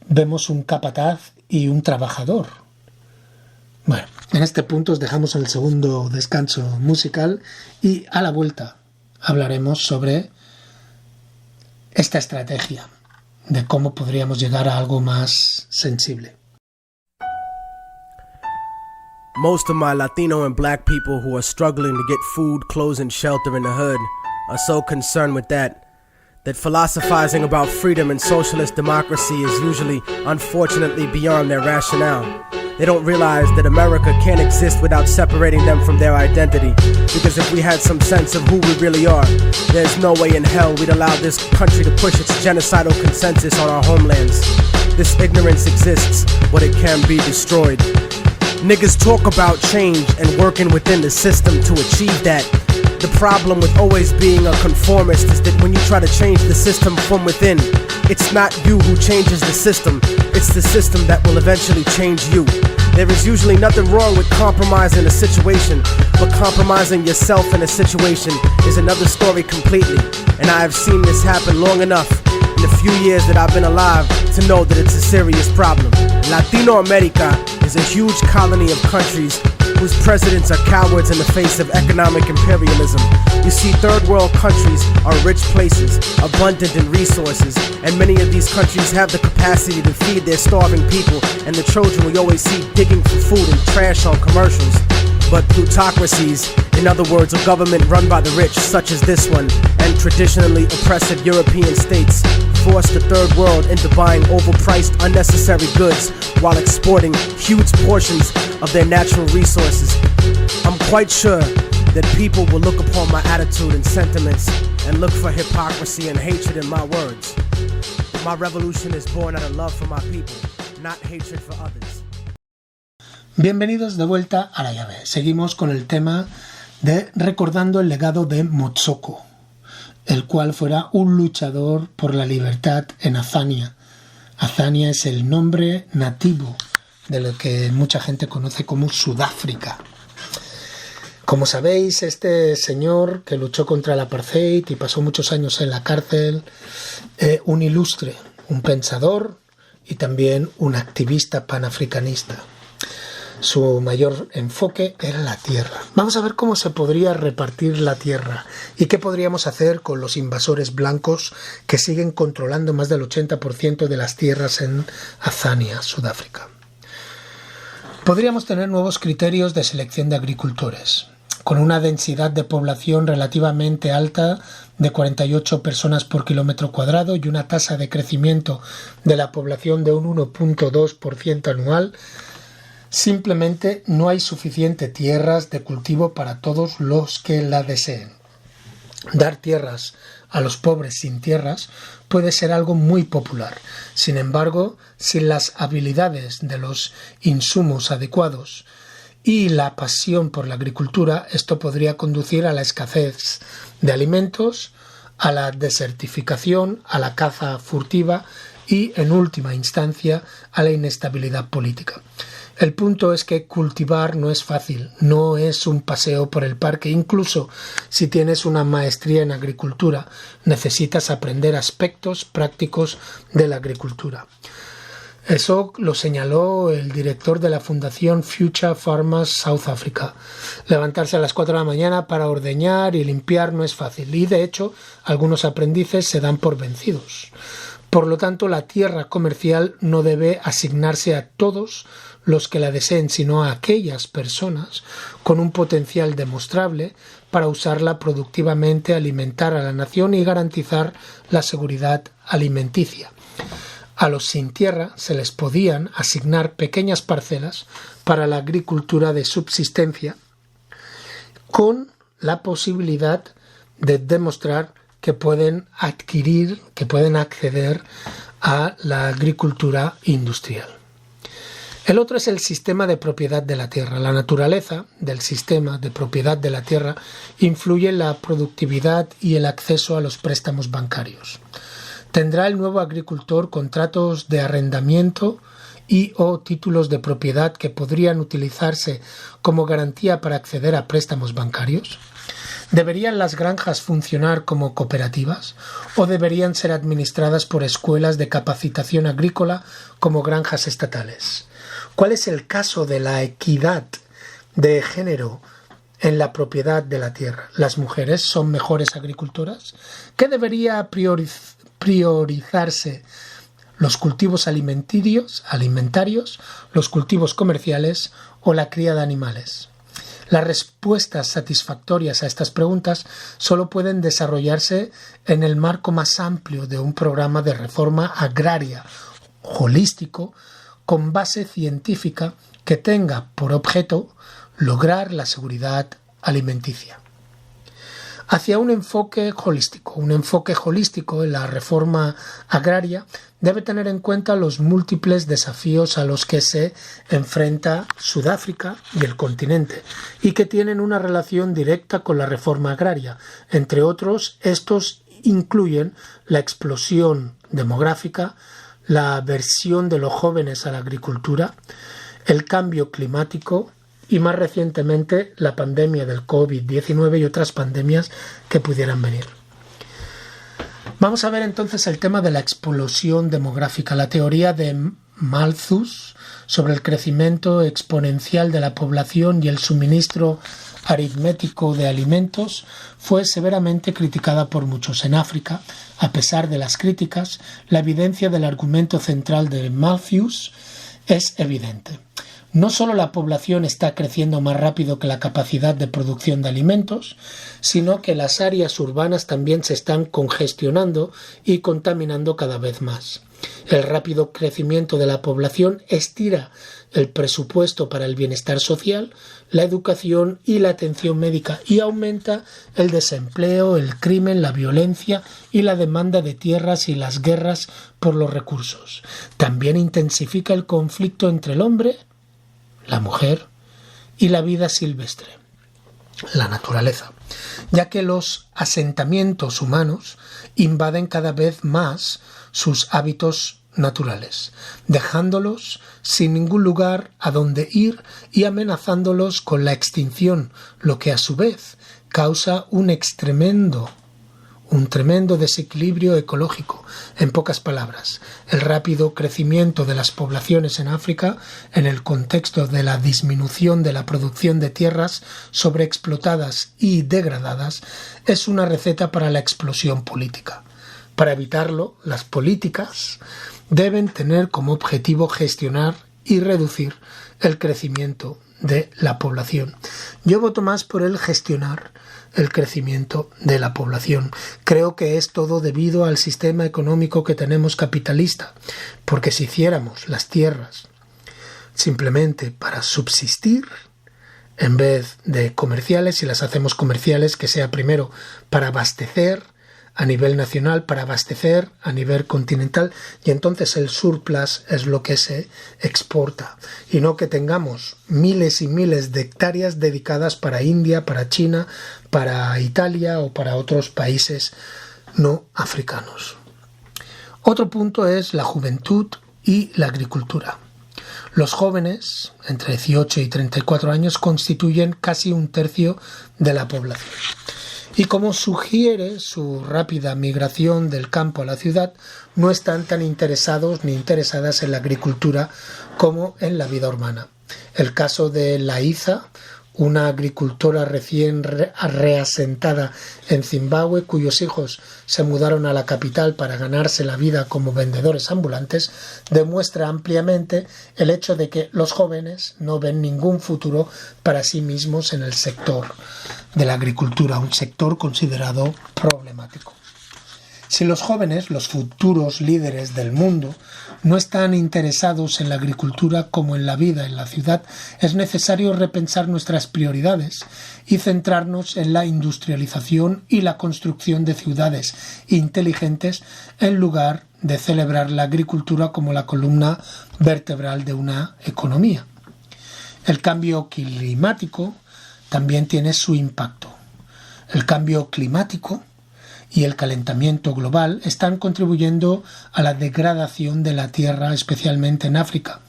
vemos un capataz y un trabajador. Bueno, en este punto os dejamos el segundo descanso musical y a la vuelta hablaremos sobre esta estrategia de cómo podríamos llegar a algo más sensible. Most of my Latino and black people who are struggling to get food, clothes, and shelter in the hood are so concerned with that philosophizing about freedom and socialist democracy is usually, unfortunately, beyond their rationale. They don't realize that America can't exist without separating them from their identity. Because if we had some sense of who we really are, there's no way in hell we'd allow this country to push its genocidal consensus on our homelands. This ignorance exists, but it can be destroyed. Niggas talk about change and working within the system to achieve that. The problem with always being a conformist is that when you try to change the system from within, it's not you who changes the system, it's the system that will eventually change you. There is usually nothing wrong with compromising a situation, but compromising yourself in a situation is another story completely. And I have seen this happen long enough. in the few years that I've been alive to know that it's a serious problem. Latino America is a huge colony of countries whose presidents are cowards in the face of economic imperialism. You see, third world countries are rich places, abundant in resources, and many of these countries have the capacity to feed their starving people and the children we always see digging for food and trash on commercials. But plutocracies, in other words, a government run by the rich, such as this one, and traditionally oppressive European states, force the third world into buying overpriced, unnecessary goods while exporting huge portions of their natural resources. I'm quite sure that people will look upon my attitude and sentiments and look for hypocrisy and hatred in my words. But my revolution is born out of love for my people, not hatred for others. Bienvenidos de vuelta a la llave. Seguimos con el tema de recordando el legado de Motsoko, el cual fuera un luchador por la libertad en Azania. Azania es el nombre nativo de lo que mucha gente conoce como Sudáfrica. Como sabéis, este señor que luchó contra el apartheid y pasó muchos años en la cárcel, un ilustre, un pensador y también un activista panafricanista. Su mayor enfoque era la tierra. Vamos a ver cómo se podría repartir la tierra y qué podríamos hacer con los invasores blancos que siguen controlando más del 80% de las tierras en Azania, Sudáfrica. Podríamos tener nuevos criterios de selección de agricultores. Con una densidad de población relativamente alta de 48 personas por kilómetro cuadrado y una tasa de crecimiento de la población de un 1.2% anual, simplemente no hay suficiente tierras de cultivo para todos los que la deseen. Dar tierras a los pobres sin tierras puede ser algo muy popular. Sin embargo, sin las habilidades de los insumos adecuados y la pasión por la agricultura, esto podría conducir a la escasez de alimentos, a la desertificación, a la caza furtiva y, en última instancia, a la inestabilidad política. El punto es que cultivar no es fácil, no es un paseo por el parque. Incluso si tienes una maestría en agricultura, necesitas aprender aspectos prácticos de la agricultura. Eso lo señaló el director de la Fundación Future Farmers South Africa. Levantarse a las 4 de la mañana para ordeñar y limpiar no es fácil y, de hecho, algunos aprendices se dan por vencidos. Por lo tanto, la tierra comercial no debe asignarse a todos los que la deseen, sino a aquellas personas con un potencial demostrable para usarla productivamente, alimentar a la nación y garantizar la seguridad alimenticia. A los sin tierra se les podían asignar pequeñas parcelas para la agricultura de subsistencia, con la posibilidad de demostrar que pueden acceder a la agricultura industrial. El otro es el sistema de propiedad de la tierra. La naturaleza del sistema de propiedad de la tierra influye en la productividad y el acceso a los préstamos bancarios. ¿Tendrá el nuevo agricultor contratos de arrendamiento y o títulos de propiedad que podrían utilizarse como garantía para acceder a préstamos bancarios? ¿Deberían las granjas funcionar como cooperativas o deberían ser administradas por escuelas de capacitación agrícola como granjas estatales? ¿Cuál es el caso de la equidad de género en la propiedad de la tierra? ¿Las mujeres son mejores agricultoras? ¿Qué debería priorizarse? ¿Los cultivos alimentarios, los cultivos comerciales o la cría de animales? Las respuestas satisfactorias a estas preguntas solo pueden desarrollarse en el marco más amplio de un programa de reforma agraria holístico con base científica que tenga por objeto lograr la seguridad alimenticia. Hacia un enfoque holístico en la reforma agraria debe tener en cuenta los múltiples desafíos a los que se enfrenta Sudáfrica y el continente y que tienen una relación directa con la reforma agraria. Entre otros, estos incluyen la explosión demográfica, la aversión de los jóvenes a la agricultura, el cambio climático y, más recientemente, la pandemia del COVID-19 y otras pandemias que pudieran venir. Vamos a ver entonces el tema de la explosión demográfica, la teoría de Malthus sobre el crecimiento exponencial de la población y el suministro aritmético de alimentos fue severamente criticada por muchos. En África, a pesar de las críticas, la evidencia del argumento central de Malthus es evidente. No solo la población está creciendo más rápido que la capacidad de producción de alimentos, sino que las áreas urbanas también se están congestionando y contaminando cada vez más. El rápido crecimiento de la población estira el presupuesto para el bienestar social, la educación y la atención médica y aumenta el desempleo, el crimen, la violencia y la demanda de tierras y las guerras por los recursos. También intensifica el conflicto entre el hombre, la mujer y la vida silvestre, la naturaleza, ya que los asentamientos humanos invaden cada vez más sus hábitos naturales, dejándolos sin ningún lugar a donde ir y amenazándolos con la extinción, lo que a su vez causa un tremendo desequilibrio ecológico. En pocas palabras, el rápido crecimiento de las poblaciones en África, en el contexto de la disminución de la producción de tierras sobreexplotadas y degradadas, es una receta para la explosión política. Para evitarlo, las políticas deben tener como objetivo gestionar y reducir el crecimiento de la población. Yo voto más por el gestionar el crecimiento de la población. Creo que es todo debido al sistema económico que tenemos capitalista, porque si hiciéramos las tierras simplemente para subsistir, en vez de comerciales, si las hacemos comerciales, que sea primero para abastecer a nivel nacional, para abastecer a nivel continental, y entonces el surplus es lo que se exporta, y no que tengamos miles y miles de hectáreas dedicadas para India, para China, para Italia o para otros países no africanos. Otro punto es la juventud y la agricultura. Los jóvenes, entre 18 y 34 años, constituyen casi un tercio de la población. Y como sugiere su rápida migración del campo a la ciudad, no están tan interesados ni interesadas en la agricultura como en la vida urbana. El caso de Laiza, una agricultora recién reasentada en Zimbabue, cuyos hijos se mudaron a la capital para ganarse la vida como vendedores ambulantes, demuestra ampliamente el hecho de que los jóvenes no ven ningún futuro para sí mismos en el sector de la agricultura, un sector considerado problemático. Si los jóvenes, los futuros líderes del mundo, no están interesados en la agricultura como en la vida en la ciudad, es necesario repensar nuestras prioridades y centrarnos en la industrialización y la construcción de ciudades inteligentes en lugar de celebrar la agricultura como la columna vertebral de una economía. El cambio climático también tiene su impacto. El cambio climático y el calentamiento global están contribuyendo a la degradación de la tierra, especialmente en África,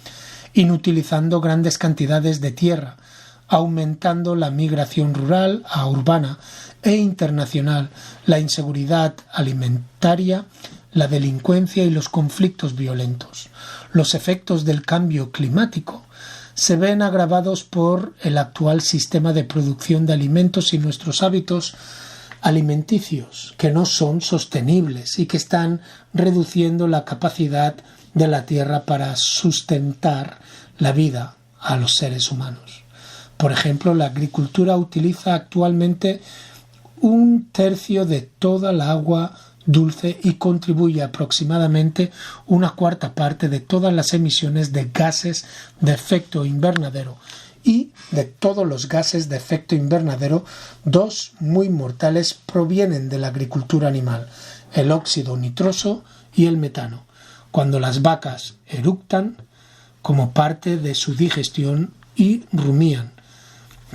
inutilizando grandes cantidades de tierra, aumentando la migración rural a urbana e internacional, la inseguridad alimentaria, la delincuencia y los conflictos violentos. Los efectos del cambio climático se ven agravados por el actual sistema de producción de alimentos y nuestros hábitos alimenticios, que no son sostenibles y que están reduciendo la capacidad de la tierra para sustentar la vida a los seres humanos. Por ejemplo, la agricultura utiliza actualmente 1/3 de toda la agua dulce y contribuye aproximadamente 1/4 parte de todas las emisiones de gases de efecto invernadero. Y de todos los gases de efecto invernadero, 2 muy mortales provienen de la agricultura animal: el óxido nitroso y el metano, cuando las vacas eructan como parte de su digestión y rumían,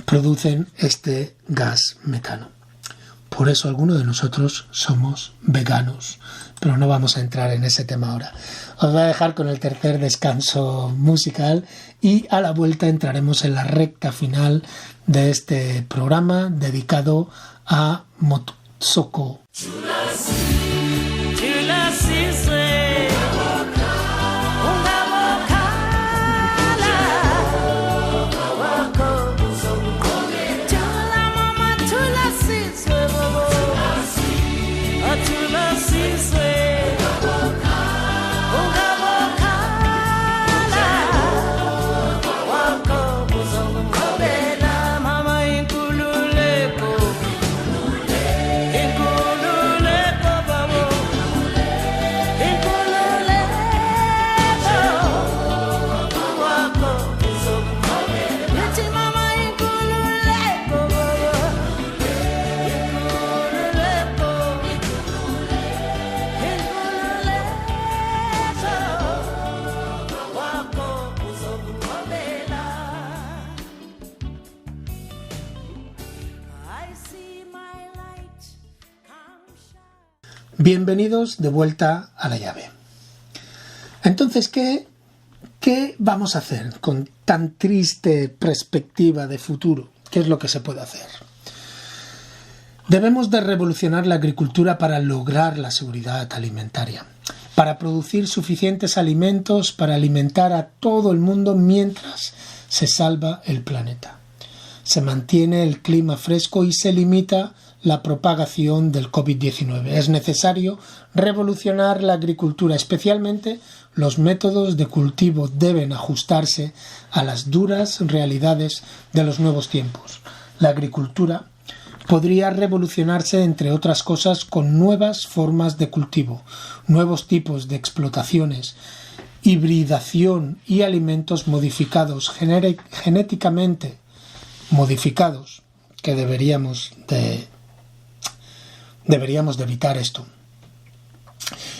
producen este gas metano. Por eso algunos de nosotros somos veganos, pero no vamos a entrar en ese tema ahora. Os voy a dejar con el tercer descanso musical y a la vuelta entraremos en la recta final de este programa dedicado a Motsoko. Bienvenidos de vuelta a la llave. Entonces, ¿qué vamos a hacer con tan triste perspectiva de futuro? ¿Qué es lo que se puede hacer? Debemos de revolucionar la agricultura para lograr la seguridad alimentaria, para producir suficientes alimentos para alimentar a todo el mundo mientras se salva el planeta. Se mantiene el clima fresco y se limita la propagación del COVID-19. Es necesario revolucionar la agricultura, especialmente los métodos de cultivo deben ajustarse a las duras realidades de los nuevos tiempos. La agricultura podría revolucionarse, entre otras cosas, con nuevas formas de cultivo, nuevos tipos de explotaciones, hibridación y alimentos modificados, genéticamente modificados, que deberíamos de evitar esto,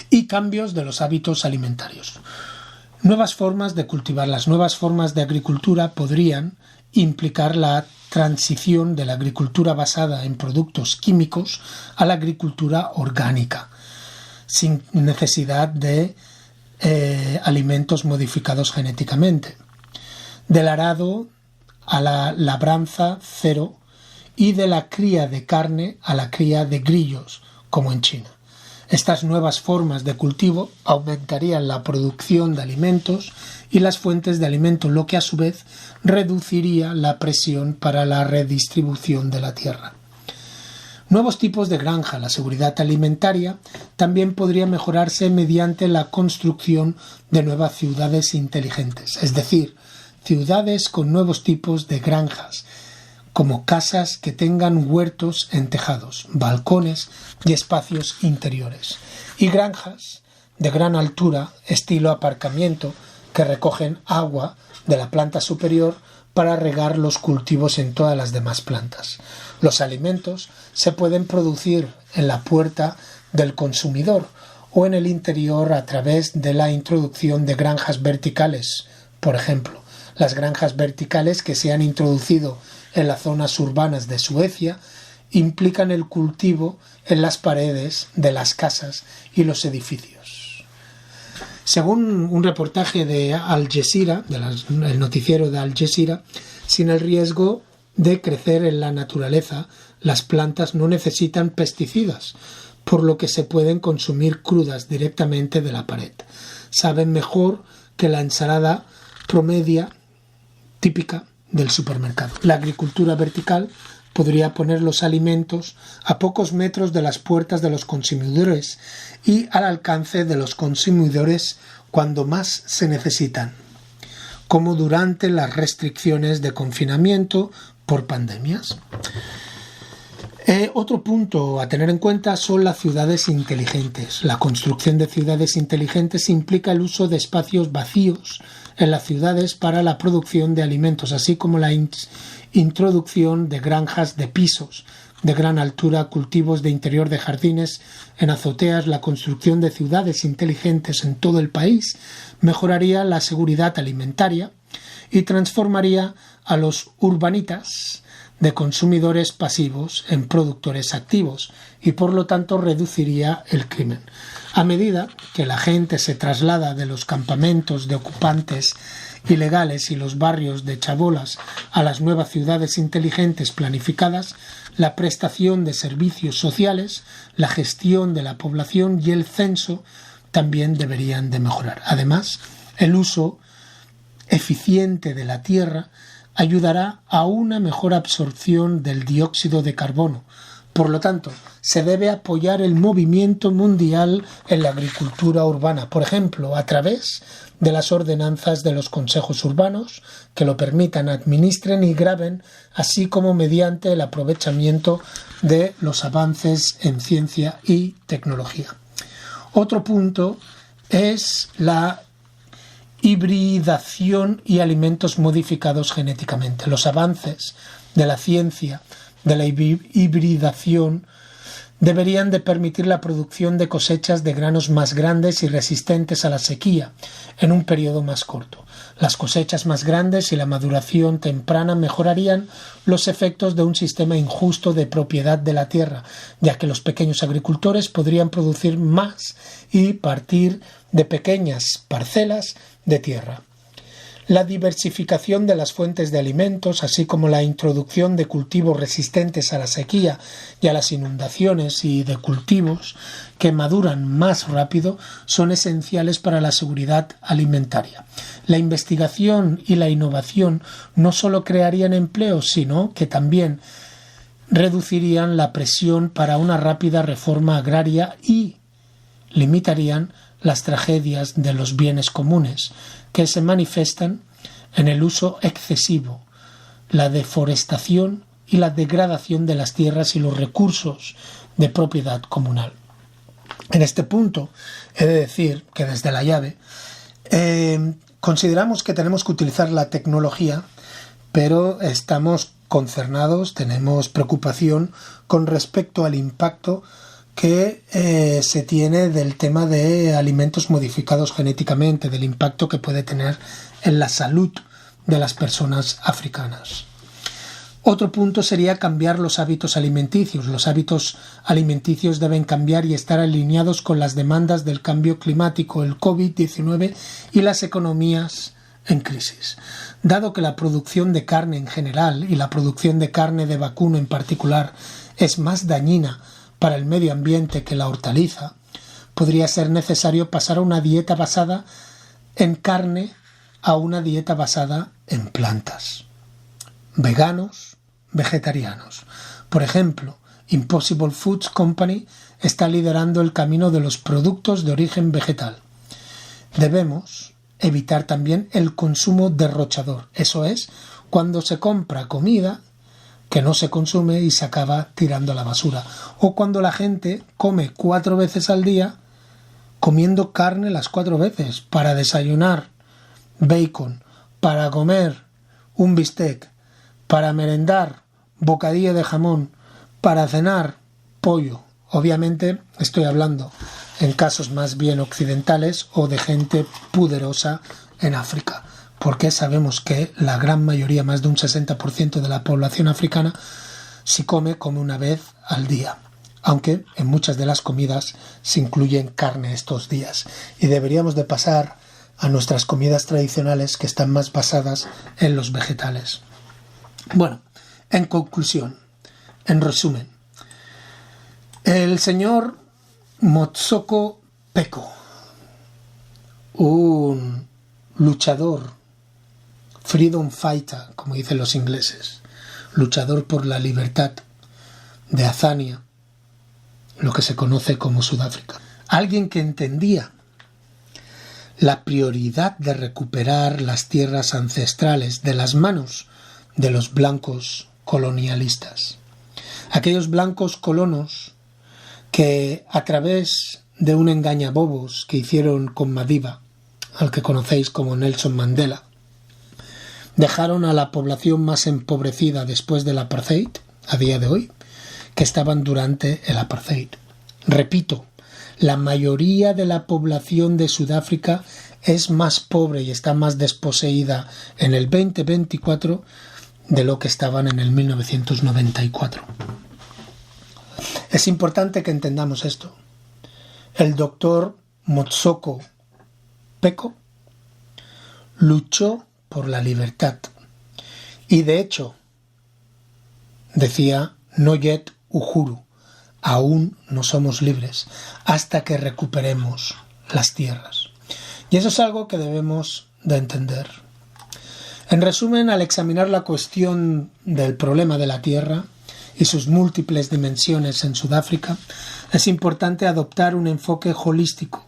y cambios de los hábitos alimentarios. Nuevas formas de cultivar. Las nuevas formas de agricultura podrían implicar la transición de la agricultura basada en productos químicos a la agricultura orgánica, sin necesidad de alimentos modificados genéticamente, del arado a la labranza cero y de la cría de carne a la cría de grillos, como en China. Estas nuevas formas de cultivo aumentarían la producción de alimentos y las fuentes de alimento, lo que a su vez reduciría la presión para la redistribución de la tierra. Nuevos tipos de granja. La seguridad alimentaria también podría mejorarse mediante la construcción de nuevas ciudades inteligentes, es decir, ciudades con nuevos tipos de granjas, como casas que tengan huertos en tejados, balcones y espacios interiores, y granjas de gran altura, estilo aparcamiento, que recogen agua de la planta superior para regar los cultivos en todas las demás plantas. Los alimentos se pueden producir en la puerta del consumidor o en el interior a través de la introducción de granjas verticales. Por ejemplo, las granjas verticales que se han introducido en las zonas urbanas de Suecia implican el cultivo en las paredes de las casas y los edificios. Según un reportaje de Al Jazeera, el noticiero de Al Jazeera, sin el riesgo de crecer en la naturaleza, las plantas no necesitan pesticidas, por lo que se pueden consumir crudas directamente de la pared. Saben mejor que la ensalada promedia típica del supermercado. La agricultura vertical podría poner los alimentos a pocos metros de las puertas de los consumidores y al alcance de los consumidores cuando más se necesitan, como durante las restricciones de confinamiento por pandemias. Otro punto a tener en cuenta son las ciudades inteligentes. La construcción de ciudades inteligentes implica el uso de espacios vacíos en las ciudades para la producción de alimentos, así como la introducción de granjas de pisos de gran altura, cultivos de interior de jardines en azoteas. La construcción de ciudades inteligentes en todo el país mejoraría la seguridad alimentaria y transformaría a los urbanitas de consumidores pasivos en productores activos y por lo tanto reduciría el crimen. A medida que la gente se traslada de los campamentos de ocupantes ilegales y los barrios de chabolas a las nuevas ciudades inteligentes planificadas, la prestación de servicios sociales, la gestión de la población y el censo también deberían de mejorar. Además, el uso eficiente de la tierra ayudará a una mejor absorción del dióxido de carbono. Por lo tanto, se debe apoyar el movimiento mundial en la agricultura urbana, por ejemplo, a través de las ordenanzas de los consejos urbanos que lo permitan, administren y graben, así como mediante el aprovechamiento de los avances en ciencia y tecnología. Otro punto es la hibridación y alimentos modificados genéticamente. Los avances de la ciencia de la hibridación deberían de permitir la producción de cosechas de granos más grandes y resistentes a la sequía en un periodo más corto. Las cosechas más grandes y la maduración temprana mejorarían los efectos de un sistema injusto de propiedad de la tierra, ya que los pequeños agricultores podrían producir más y partir de pequeñas parcelas de tierra. La diversificación de las fuentes de alimentos, así como la introducción de cultivos resistentes a la sequía y a las inundaciones y de cultivos que maduran más rápido, son esenciales para la seguridad alimentaria. La investigación y la innovación no solo crearían empleos, sino que también reducirían la presión para una rápida reforma agraria y limitarían las tragedias de los bienes comunes, que se manifiestan en el uso excesivo, la deforestación y la degradación de las tierras y los recursos de propiedad comunal. En este punto, he de decir que desde la llave consideramos que tenemos que utilizar la tecnología, pero estamos concernados, tenemos preocupación con respecto al impacto que se tiene del tema de alimentos modificados genéticamente, del impacto que puede tener en la salud de las personas africanas. Otro punto sería cambiar los hábitos alimenticios. Los hábitos alimenticios deben cambiar y estar alineados con las demandas del cambio climático, el COVID-19 y las economías en crisis. Dado que la producción de carne en general y la producción de carne de vacuno en particular es más dañina para el medio ambiente que la hortaliza, podría ser necesario pasar a una dieta basada en carne a una dieta basada en plantas. Veganos, vegetarianos. Por ejemplo, Impossible Foods Company está liderando el camino de los productos de origen vegetal. Debemos evitar también el consumo derrochador, eso es, cuando se compra comida que no se consume y se acaba tirando a la basura, o cuando la gente come 4 veces al día comiendo carne las 4 veces, para desayunar bacon, para comer un bistec, para merendar bocadillo de jamón, para cenar pollo. Obviamente estoy hablando en casos más bien occidentales o de gente poderosa en África, porque sabemos que la gran mayoría, más de un 60% de la población africana, si come una vez al día, aunque en muchas de las comidas se incluyen carne estos días, y deberíamos de pasar a nuestras comidas tradicionales que están más basadas en los vegetales. Bueno, en conclusión, en resumen, el señor Motsoko Peko, un luchador, freedom fighter, como dicen los ingleses, luchador por la libertad de Azania, lo que se conoce como Sudáfrica. Alguien que entendía la prioridad de recuperar las tierras ancestrales de las manos de los blancos colonialistas. Aquellos blancos colonos que, a través de un engañabobos que hicieron con Madiba, al que conocéis como Nelson Mandela, dejaron a la población más empobrecida después del apartheid, a día de hoy, que estaban durante el apartheid. Repito, la mayoría de la población de Sudáfrica es más pobre y está más desposeída en el 2024 de lo que estaban en el 1994. Es importante que entendamos esto. El doctor Motsoko Peko luchó por la libertad. Y de hecho, decía No yet uhuru, aún no somos libres hasta que recuperemos las tierras. Y eso es algo que debemos de entender. En resumen, al examinar la cuestión del problema de la tierra y sus múltiples dimensiones en Sudáfrica, es importante adoptar un enfoque holístico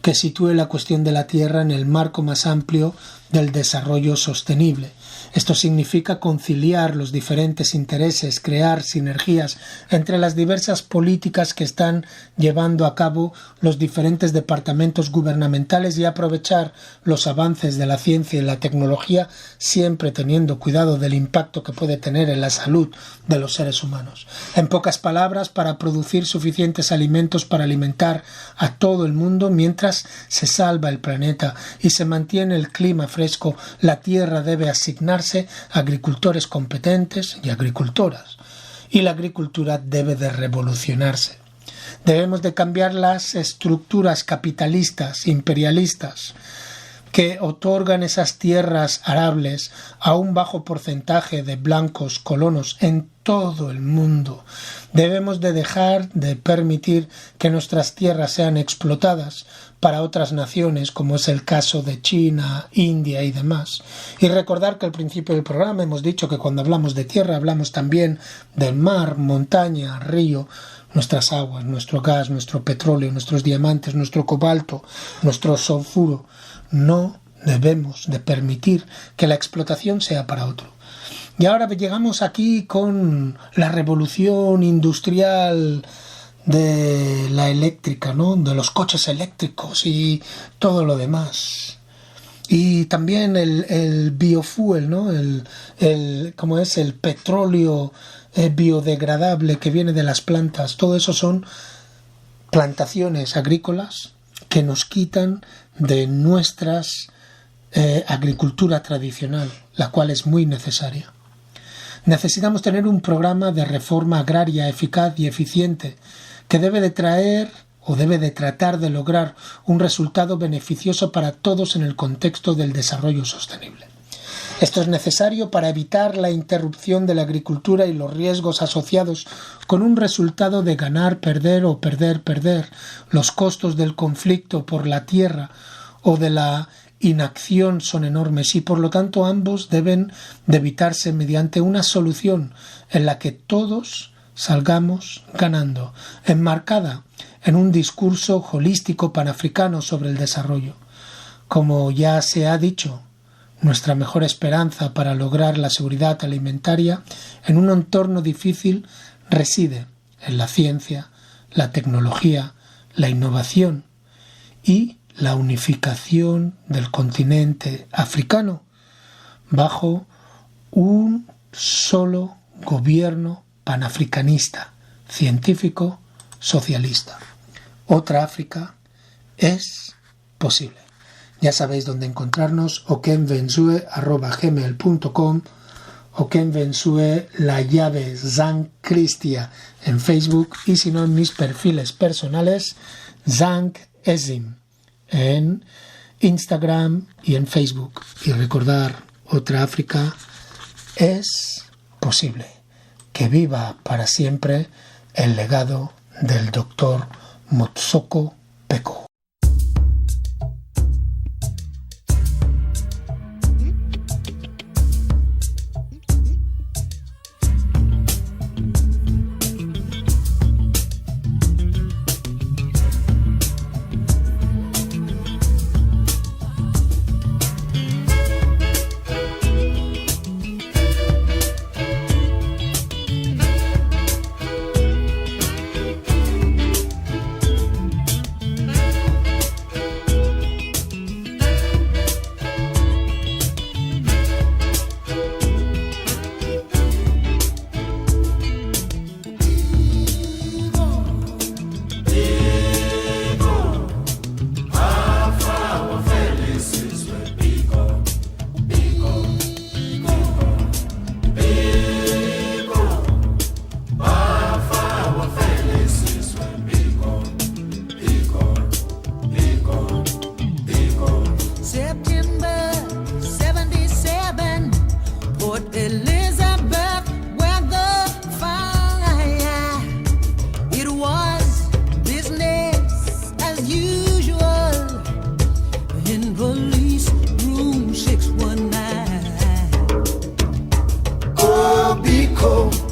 que sitúe la cuestión de la tierra en el marco más amplio del desarrollo sostenible. Esto significa conciliar los diferentes intereses, crear sinergias entre las diversas políticas que están llevando a cabo los diferentes departamentos gubernamentales y aprovechar los avances de la ciencia y la tecnología, siempre teniendo cuidado del impacto que puede tener en la salud de los seres humanos. En pocas palabras, para producir suficientes alimentos para alimentar a todo el mundo mientras se salva el planeta y se mantiene el clima fresco, la tierra debe asignarse a agricultores competentes y agricultoras, y la agricultura debe de revolucionarse. Debemos de cambiar las estructuras capitalistas, imperialistas, que otorgan esas tierras arables a un bajo porcentaje de blancos colonos en todo el mundo. Debemos de dejar de permitir que nuestras tierras sean explotadas para otras naciones, como es el caso de China, India y demás. Y recordar que al principio del programa hemos dicho que cuando hablamos de tierra hablamos también del mar, montaña, río, nuestras aguas, nuestro gas, nuestro petróleo, nuestros diamantes, nuestro cobalto, nuestro sulfuro. No debemos de permitir que la explotación sea para otro. Y ahora llegamos aquí con la revolución industrial de la eléctrica, ¿no? De los coches eléctricos y todo lo demás. Y también el biofuel, ¿no? ¿Cómo es? El petróleo biodegradable que viene de las plantas. Todo eso son plantaciones agrícolas que nos quitan de nuestras agricultura tradicional, la cual es muy necesaria. Necesitamos tener un programa de reforma agraria eficaz y eficiente que debe de traer o debe de tratar de lograr un resultado beneficioso para todos en el contexto del desarrollo sostenible. Esto es necesario para evitar la interrupción de la agricultura y los riesgos asociados con un resultado de ganar, perder o perder, perder. Los costos del conflicto por la tierra o de la inacción son enormes y por lo tanto ambos deben de evitarse mediante una solución en la que todos salgamos ganando, enmarcada en un discurso holístico panafricano sobre el desarrollo. Como ya se ha dicho, nuestra mejor esperanza para lograr la seguridad alimentaria en un entorno difícil reside en la ciencia, la tecnología, la innovación y la unificación del continente africano bajo un solo gobierno panafricanista, científico, socialista. Otra África es posible. Ya sabéis dónde encontrarnos, okenvensue@gmail.com, okenvensue, la llave Zank Cristia en Facebook y si no en mis perfiles personales Zank Ezim en Instagram y en Facebook. Y recordar, otra África es posible. Que viva para siempre el legado del Dr. Motsoko Peko. Mexico.